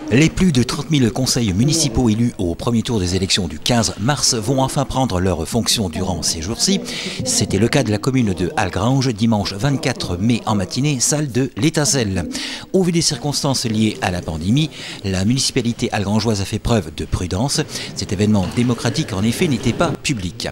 Les plus de 30 000 conseils municipaux élus au premier tour des élections du 15 mars vont enfin prendre leurs fonctions durant ces jours-ci. C'était le cas de la commune de Algrange, dimanche 24 mai en matinée, salle de l'Étincelle. Au vu des circonstances liées à la pandémie, la municipalité algrangeoise a fait preuve de prudence. Cet événement démocratique, en effet, n'était pas public.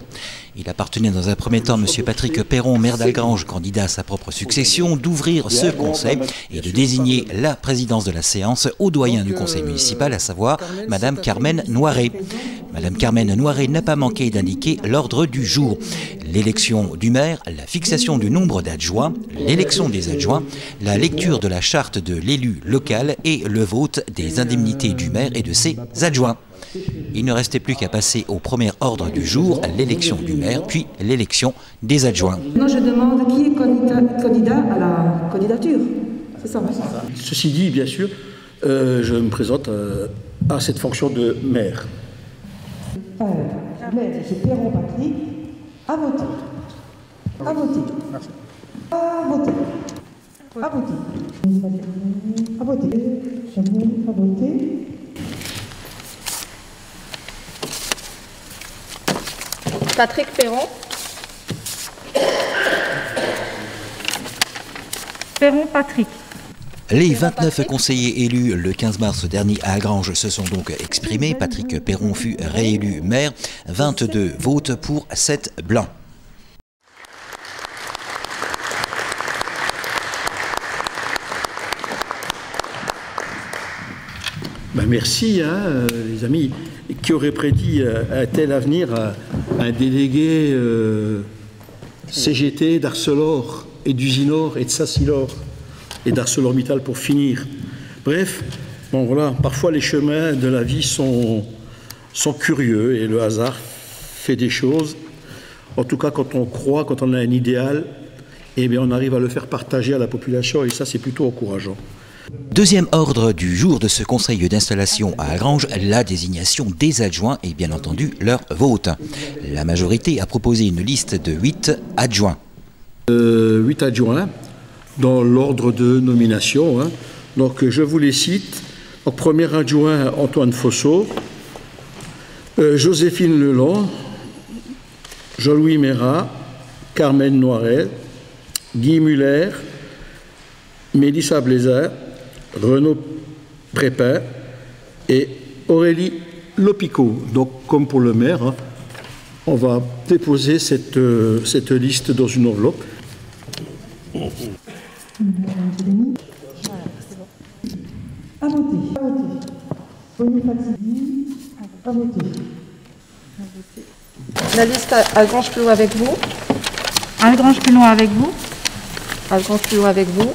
Il appartenait dans un premier temps à M. Patrick Perron, maire d'Algrange, candidat à sa propre succession, d'ouvrir ce conseil et de désigner la présidence de la séance au doyen du conseil municipal, à savoir Mme Carmen Noiret. Mme Carmen Noiret n'a pas manqué d'indiquer l'ordre du jour. L'élection du maire, la fixation du nombre d'adjoints, l'élection des adjoints, la lecture de la charte de l'élu local et le vote des indemnités du maire et de ses adjoints. Il ne restait plus qu'à passer au premier ordre du jour, l'élection du maire, puis l'élection des adjoints. Non, je demande qui est candidat à la candidature. C'est ça, Ceci dit, bien sûr, je me présente à cette fonction de maire. Maître, c'est Perron Patrick, à voter. À voter. À voter. À voter. À voter. À voter. Patrick Perron. Perron Patrick. Les 29 conseillers élus le 15 mars dernier à Algrange se sont donc exprimés. Patrick Perron fut réélu maire. 22 votes pour 7 blancs. Merci, les amis. Qui aurait prédit un tel avenir à un délégué CGT d'Arcelor et d'Usinor et de Sassilor et d'ArcelorMittal pour finir. Bref, bon voilà, parfois les chemins de la vie sont curieux et le hasard fait des choses. En tout cas, quand on croit, quand on a un idéal, eh bien on arrive à le faire partager à la population et ça c'est plutôt encourageant. Deuxième ordre du jour de ce conseil d'installation à Algrange, la désignation des adjoints et bien entendu leur vote. La majorité a proposé une liste de 8 adjoints. 8 adjoints dans l'ordre de nomination. Donc je vous les cite. Donc, premier adjoint, Antoine Fosso, Joséphine Leland, Jean-Louis Mérat, Carmen Noiret, Guy Muller, Mélissa Blaisin, Renaud Prépin et Aurélie Lopico. Donc, comme pour le maire, on va déposer cette liste dans une enveloppe. À voter. À voter. La liste Algrange-Plot avec vous. Algrange-Plot avec vous. Algrange-Plot avec vous.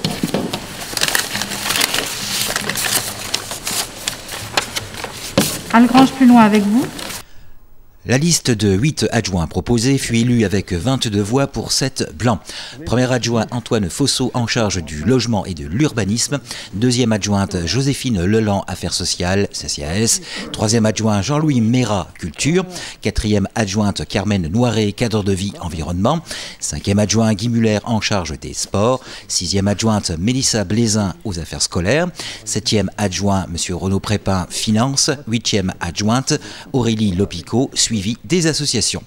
Algrange-Plot avec vous. La liste de 8 adjoints proposés fut élue avec 22 voix pour 7 blancs. Premier adjoint Antoine Fosso en charge du logement et de l'urbanisme. Deuxième adjointe Joséphine Leland, affaires sociales, CCAS. Troisième adjoint Jean-Louis Mérat, culture. Quatrième adjointe Carmen Noiret, cadre de vie, environnement. Cinquième adjoint Guy Muller en charge des sports. Sixième adjointe Mélissa Blaisin aux affaires scolaires. Septième adjoint M. Renaud Prépin, finances. Huitième adjointe Aurélie Lopico, suivi des associations.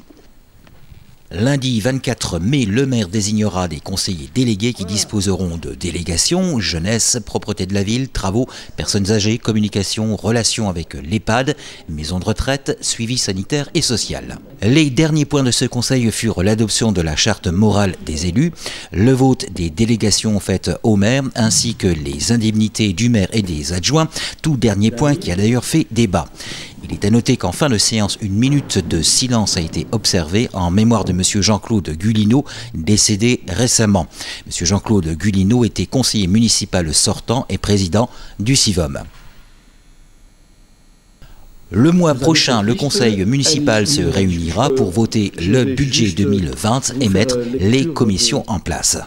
Lundi 24 mai, le maire désignera des conseillers délégués qui disposeront de délégations, jeunesse, propreté de la ville, travaux, personnes âgées, communication, relations avec l'EHPAD, maison de retraite, suivi sanitaire et social. Les derniers points de ce conseil furent l'adoption de la charte morale des élus, le vote des délégations faites au maire, ainsi que les indemnités du maire et des adjoints, tout dernier point qui a d'ailleurs fait débat. Il est à noter qu'en fin de séance, une minute de silence a été observée en mémoire de M. Jean-Claude Gulineau, décédé récemment. M. Jean-Claude Gulineau était conseiller municipal sortant et président du CIVOM. Le mois prochain, le conseil municipal se réunira pour voter le budget 2020 et mettre les commissions en place.